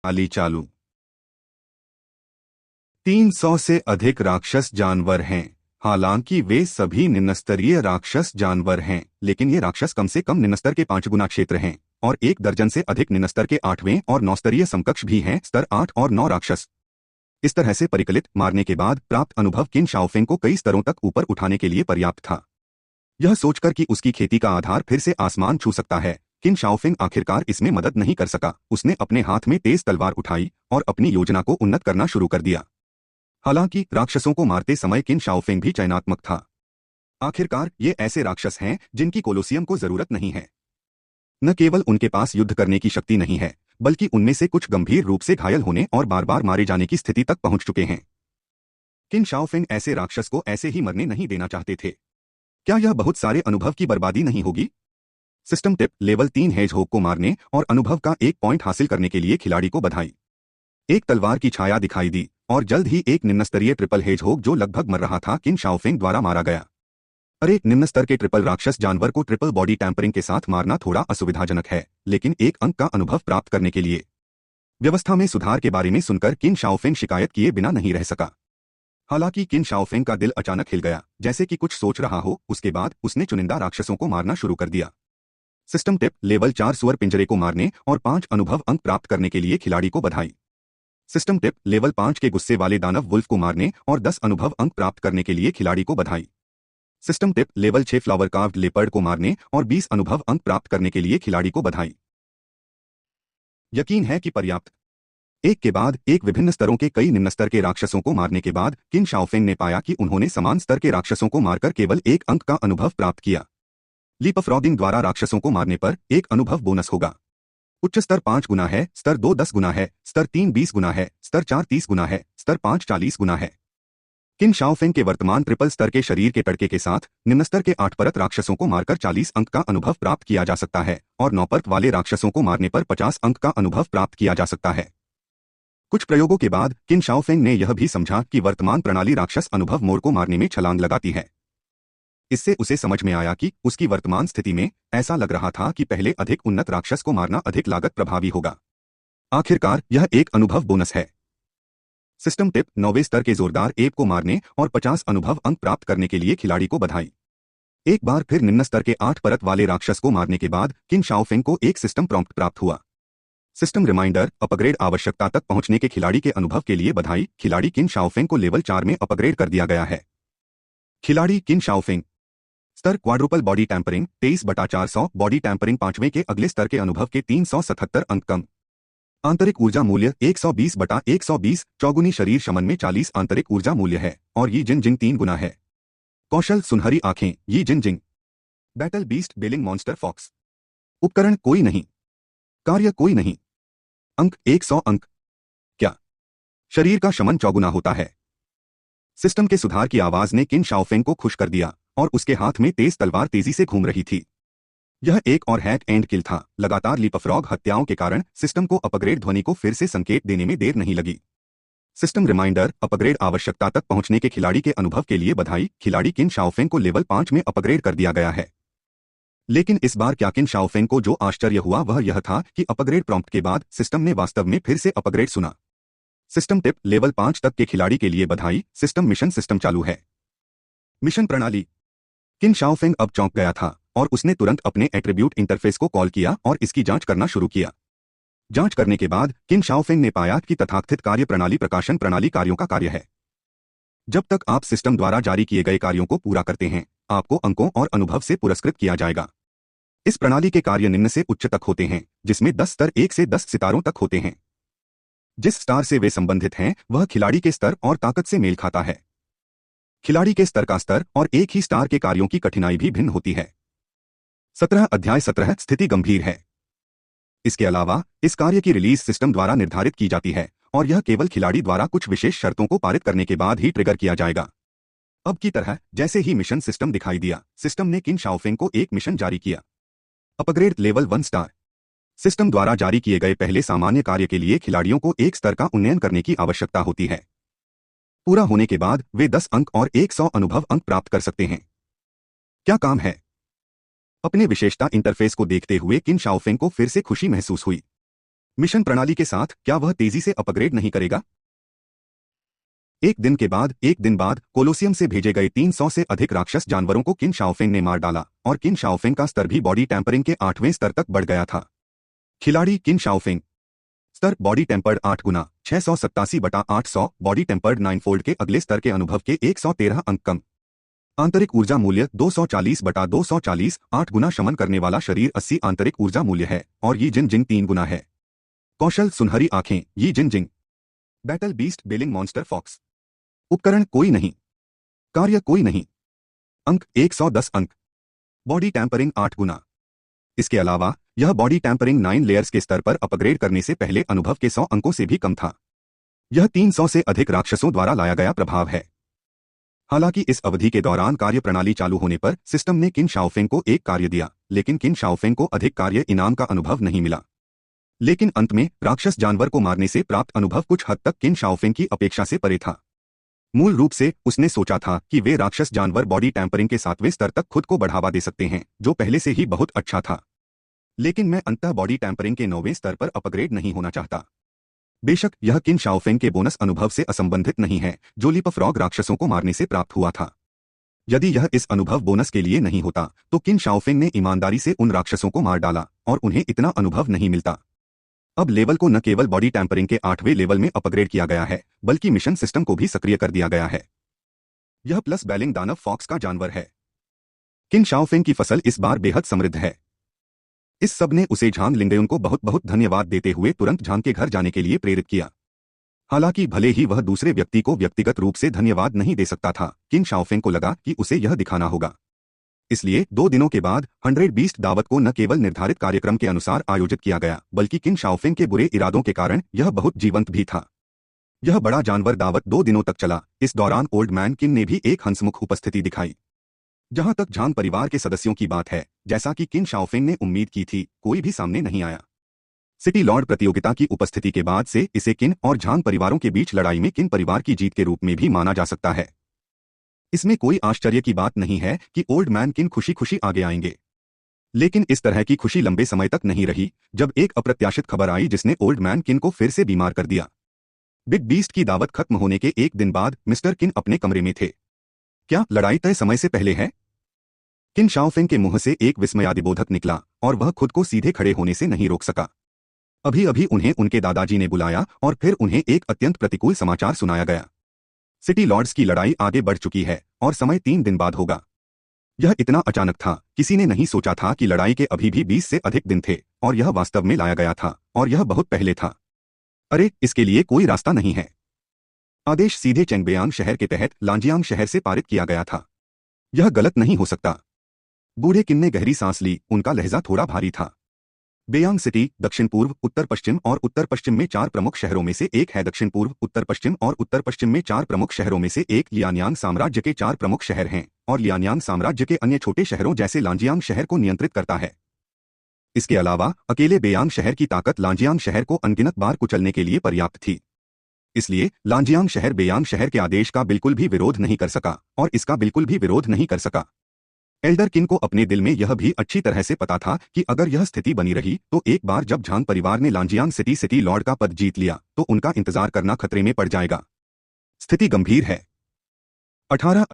प्रणाली चालू। 300 से अधिक राक्षस जानवर हैं। हालांकि वे सभी निम्नस्तरीय राक्षस जानवर हैं, लेकिन ये राक्षस कम से कम निम्नस्तर के 5 गुना क्षेत्र हैं और 1 दर्जन से अधिक निम्नस्तर के 8वें और 9 स्तरीय समकक्ष भी हैं। स्तर 8 और 9 राक्षस। इस तरह से परिकलित मारने के बाद प्राप्त अनुभव किन शाओफेंग को कई स्तरों तक ऊपर उठाने के लिए पर्याप्त था। यह सोचकर कि उसकी खेती का आधार फिर से आसमान छू सकता है, किन शाओफेंग आखिरकार इसमें मदद नहीं कर सका। उसने अपने हाथ में तेज तलवार उठाई और अपनी योजना को उन्नत करना शुरू कर दिया। हालांकि राक्षसों को मारते समय किन शाओफेंग भी चयनात्मक था। आखिरकार ये ऐसे राक्षस हैं जिनकी कोलोसियम को जरूरत नहीं है। न केवल उनके पास युद्ध करने की शक्ति नहीं है, बल्कि उनमें से कुछ गंभीर रूप से घायल होने और बार बार मारे जाने की स्थिति तक पहुंच चुके हैं। किन शाओफेंग ऐसे राक्षस को ऐसे ही मरने नहीं देना चाहते थे। क्या यह बहुत सारे अनुभव की बर्बादी नहीं होगी? सिस्टम टिप: लेवल 3 हेजहोग को मारने और अनुभव का 1 पॉइंट हासिल करने के लिए खिलाड़ी को बधाई। एक तलवार की छाया दिखाई दी और जल्द ही एक निम्नस्तरीय ट्रिपल हेजहोग जो लगभग मर रहा था किन शाओफेंग द्वारा मारा गया। अरे, निम्न स्तर के ट्रिपल राक्षस जानवर को ट्रिपल बॉडी टैंपरिंग के साथ मारना थोड़ा असुविधाजनक है, लेकिन 1 अंक का अनुभव प्राप्त करने के लिए व्यवस्था में सुधार के बारे में सुनकर किन शाओफेंग शिकायत किए बिना नहीं रह सका। हालांकि किन शाओफेंग का दिल अचानक हिल गया, जैसे कि कुछ सोच रहा हो। उसके बाद उसने चुनिंदा राक्षसों को मारना शुरू कर दिया। सिस्टम टिप: लेवल 4 सुअर पिंजरे को मारने और 5 अनुभव अंक प्राप्त करने के लिए खिलाड़ी को बधाई। सिस्टम टिप: लेवल 5 के गुस्से वाले दानव वुल्फ को मारने और 10 अनुभव अंक प्राप्त करने के लिए खिलाड़ी को बधाई। System tip: level 6 flower carved leopard को मारने और 20 अनुभव अंक प्राप्त करने के लिए खिलाड़ी को बधाई। यकीन है कि पर्याप्त। एक के बाद एक विभिन्न स्तरों के कई निम्न स्तर के राक्षसों को मारने के बाद किन शाओफेंग ने पाया कि उन्होंने समान स्तर के राक्षसों को मारकर केवल 1 अंक का अनुभव प्राप्त किया। लीपफ्रॉगिंग द्वारा राक्षसों को मारने पर 1 अनुभव बोनस होगा। उच्च स्तर 5 गुना है, स्तर 2 10 गुना है, स्तर 3 20 गुना है, स्तर 4 30 गुना है, स्तर 5 40 गुना है। किन शाओफेंग के वर्तमान ट्रिपल स्तर के शरीर के टड़के के साथ निम्न स्तर के 8 परत राक्षसों को मारकर 40 अंक का अनुभव प्राप्त किया जा सकता है और 9 परत वाले राक्षसों को मारने पर 50 अंक का अनुभव प्राप्त किया जा सकता है। कुछ प्रयोगों के बाद किन शाओफेंग ने यह भी समझा कि वर्तमान प्रणाली राक्षस अनुभव मोर को मारने में छलांग लगाती है। इससे उसे समझ में आया कि उसकी वर्तमान स्थिति में ऐसा लग रहा था कि पहले अधिक उन्नत राक्षस को मारना अधिक लागत प्रभावी होगा। आखिरकार यह एक अनुभव बोनस है। सिस्टम टिप: 9वें स्तर के जोरदार एप को मारने और 50 अनुभव अंक प्राप्त करने के लिए खिलाड़ी को बधाई। एक बार फिर निम्न स्तर के 8 परत वाले राक्षस को मारने के बाद किन शाओफेंग को एक सिस्टम प्रॉम्प्ट प्राप्त हुआ। सिस्टम रिमाइंडर: अपग्रेड आवश्यकता तक पहुंचने के खिलाड़ी के अनुभव के लिए बधाई। खिलाड़ी किन शाओफेंग को लेवल 4 में अपग्रेड कर दिया गया है। खिलाड़ी किन शाओफेंग। स्तर: quadruple body tempering 23/400 body tempering 5वें के अगले स्तर के अनुभव के 377 अंक कम। आंतरिक ऊर्जा मूल्य 120/120 चौगुनी शरीर शमन में 40 आंतरिक ऊर्जा मूल्य है और यी जिन जिंग 3 गुना है। कौशल: सुनहरी आंखें Yi Jin Jing. Battle beast बेलिंग मॉन्स्टर फॉक्स। उपकरण कोई नहीं। कार्य कोई नहीं। अंक 100 अंक। क्या शरीर का शमन चौगुना होता है? सिस्टम के सुधार की आवाज ने किन शाओफेंग को खुश कर दिया और उसके हाथ में तेज तलवार तेजी से घूम रही थी। यह एक और हैक एंड किल था। लगातार लीपफ्रॉग हत्याओं के कारण सिस्टम को अपग्रेड ध्वनि को फिर से संकेत देने में देर नहीं लगी। सिस्टम रिमाइंडर: अपग्रेड आवश्यकता तक पहुंचने के खिलाड़ी के अनुभव के लिए बधाई। खिलाड़ी किन शाओफेंग को लेवल 5 में अपग्रेड कर दिया गया है। लेकिन इस बार क्या किन शाओफेंग को जो आश्चर्य हुआ वह यह था कि अपग्रेड प्रॉम्प्ट के बाद सिस्टम ने वास्तव में फिर से अपग्रेड सुना। सिस्टम टिप: लेवल 5 तक के खिलाड़ी के लिए बधाई। सिस्टम मिशन सिस्टम चालू है। मिशन प्रणाली। किन शाओफेंग अब चौंक गया था और उसने तुरंत अपने एट्रीब्यूट इंटरफेस को कॉल किया और इसकी जांच करना शुरू किया। जांच करने के बाद किन शाओफेंग ने पाया कि तथाकथित कार्य प्रणाली प्रकाशन प्रणाली कार्यों का कार्य है। जब तक आप सिस्टम द्वारा जारी किए गए कार्यों को पूरा करते हैं, आपको अंकों और अनुभव से पुरस्कृत किया जाएगा। इस प्रणाली के कार्य निम्न से उच्च तक होते हैं, जिसमें 10 स्तर 1 से 10 सितारों तक होते हैं। जिस स्टार से वे संबंधित हैं वह खिलाड़ी के स्तर और ताकत से मेल खाता है। खिलाड़ी के स्तर का स्तर और एक ही स्टार के कार्यों की कठिनाई भी भिन्न होती है। 17 अध्याय 17 स्थिति गंभीर है। इसके अलावा इस कार्य की रिलीज सिस्टम द्वारा निर्धारित की जाती है और यह केवल खिलाड़ी द्वारा कुछ विशेष शर्तों को पारित करने के बाद ही ट्रिगर किया जाएगा। अब की तरह जैसे ही मिशन सिस्टम दिखाई दिया, सिस्टम ने किन शाओफेंग को एक मिशन जारी किया। Upgrade level 1 star. सिस्टम द्वारा जारी किए गए पहले सामान्य कार्य के लिए खिलाड़ियों को 1 स्तर का उन्नयन करने की आवश्यकता होती है। पूरा होने के बाद वे 10 अंक और 100 अनुभव अंक प्राप्त कर सकते हैं। क्या काम है? अपने विशेषता इंटरफेस को देखते हुए किन शाओफेंग को फिर से खुशी महसूस हुई। मिशन प्रणाली के साथ क्या वह तेजी से अपग्रेड नहीं करेगा? एक दिन बाद कोलोसियम से भेजे गए 300 से अधिक राक्षस जानवरों को किन शाओफेंग ने मार डाला और किन शाओफेंग का स्तर भी बॉडी टैंपरिंग के 8वें स्तर तक बढ़ गया था। खिलाड़ी किन शाओफेंग। स्तर बॉडी टेम्पर्ड 8 गुना 687/800 बॉडी टेम्पर्ड 9 फोल्ड के अगले स्तर के अनुभव के 113 अंक कम। आंतरिक ऊर्जा मूल्य 240/240 8 गुना शमन करने वाला शरीर 80 आंतरिक ऊर्जा मूल्य है और यी जिन जिंग 3 गुना है। कौशल सुनहरी आंखें Yi Jin Jing. Battle beast बेलिंग मॉन्स्टर फॉक्स। उपकरण कोई नहीं। कार्य कोई नहीं। अंक 110 अंक। बॉडी टैंपरिंग 8 गुना। इसके अलावा यह बॉडी टैंपरिंग 9 लेयर्स के स्तर पर अपग्रेड करने से पहले अनुभव के 100 अंकों से भी कम था। यह 300 से अधिक राक्षसों द्वारा लाया गया प्रभाव है। हालांकि इस अवधि के दौरान कार्य प्रणाली चालू होने पर सिस्टम ने किन शाओफेंग को एक कार्य दिया, लेकिन किन शाओफेंग को अधिक कार्य इनाम का अनुभव नहीं मिला। लेकिन अंत में राक्षस जानवर को मारने से प्राप्त अनुभव कुछ हद तक किन शाओफेंग की अपेक्षा से परे था। मूल रूप से उसने सोचा था कि वे राक्षस जानवर बॉडी टैंपरिंग के 7वें स्तर तक खुद को बढ़ावा दे सकते हैं, जो पहले से ही बहुत अच्छा था। लेकिन मैं अंततः बॉडी टैंपरिंग के 9वें स्तर पर अपग्रेड नहीं होना चाहता। बेशक यह किन शाओफेंग के बोनस अनुभव से असंबंधित नहीं है जो लीप फ्रॉग राक्षसों को मारने से प्राप्त हुआ था। यदि यह इस अनुभव बोनस के लिए नहीं होता तो किन शाओफेंग ने ईमानदारी से उन राक्षसों को मार डाला और उन्हें इतना अनुभव नहीं मिलता। अब लेवल को न केवल बॉडी टैंपरिंग के 8वें लेवल में अपग्रेड किया गया है, बल्कि मिशन सिस्टम को भी सक्रिय कर दिया गया है। यह प्लस बैलिंग दानव फॉक्स का जानवर है। किन शाओफेंग की फसल इस बार बेहद समृद्ध है। इस सब ने उसे झांग लिंगयुन को बहुत बहुत धन्यवाद देते हुए तुरंत झांग के घर जाने के लिए प्रेरित किया। हालांकि भले ही वह दूसरे व्यक्ति को व्यक्तिगत रूप से धन्यवाद नहीं दे सकता था, किन शाओफेंग को लगा कि उसे यह दिखाना होगा। इसलिए 2 दिनों के बाद 100 बीस्ट दावत को न केवल निर्धारित कार्यक्रम के अनुसार आयोजित किया गया, बल्कि किन शाओफेंग के बुरे इरादों के कारण यह बहुत जीवंत भी था। यह बड़ा जानवर दावत 2 दिनों तक चला। इस दौरान ओल्ड मैन किन ने भी एक हंसमुख उपस्थिति दिखाई। जहां तक झांग परिवार के सदस्यों की बात है, जैसा कि किन शाओफेंग ने उम्मीद की थी, कोई भी सामने नहीं आया। सिटी लॉर्ड प्रतियोगिता की उपस्थिति के बाद से इसे किन और झांग परिवारों के बीच लड़ाई में किन परिवार की जीत के रूप में भी माना जा सकता है। इसमें कोई आश्चर्य की बात नहीं है कि ओल्ड मैन किन खुशी खुशी आगे आएंगे। लेकिन इस तरह की खुशी लंबे समय तक नहीं रही, जब एक अप्रत्याशित खबर आई जिसने ओल्ड मैन किन को फिर से बीमार कर दिया। बिग बीस्ट की दावत खत्म होने के एक दिन बाद मिस्टर किन अपने कमरे में थे। क्या लड़ाई तय समय से पहले है? किन शाओफेंग के मुंह से एक विस्मयादिबोधक निकला और वह खुद को सीधे खड़े होने से नहीं रोक सका। अभी अभी उन्हें उनके दादाजी ने बुलाया और फिर उन्हें एक अत्यंत प्रतिकूल समाचार सुनाया गया। सिटी लॉर्ड्स की लड़ाई आगे बढ़ चुकी है और समय 3 दिन बाद होगा। यह इतना अचानक था, किसी ने नहीं सोचा था कि लड़ाई के अभी भी 20 से अधिक दिन थे और यह वास्तव में लाया गया था और यह बहुत पहले था। अरे, इसके लिए कोई रास्ता नहीं है। आदेश सीधे चेंगबेयांग शहर के तहत लांजियांग शहर से पारित किया गया था। यह गलत नहीं हो सकता। बूढ़े किन ने गहरी सांस ली, उनका लहजा थोड़ा भारी था। बेयांग सिटी दक्षिण पूर्व, उत्तर पश्चिम और उत्तर पश्चिम में 4 प्रमुख शहरों में से एक है। दक्षिण पूर्व, उत्तर पश्चिम और उत्तर पश्चिम में 4 प्रमुख शहरों में से एक लियानयांग साम्राज्य के 4 प्रमुख शहर हैं और लियानयांग साम्राज्य के अन्य छोटे शहरों जैसे लांजियांग शहर को नियंत्रित करता है। इसके अलावा अकेले बेयांग शहर की ताकत लांजियांग शहर को अनगिनत बार कुचलने के लिए पर्याप्त थी। इसलिए लांजियांग शहर बेयांग शहर के आदेश का बिल्कुल भी विरोध नहीं कर सका और इसका बिल्कुल भी विरोध नहीं कर सका। एल्डर किन को अपने दिल में यह भी अच्छी तरह से पता था कि अगर यह स्थिति बनी रही तो एक बार जब झांग परिवार ने लांजियांग सिटी लॉर्ड का पद जीत लिया तो उनका इंतजार करना खतरे में पड़ जाएगा। स्थिति गंभीर है। 18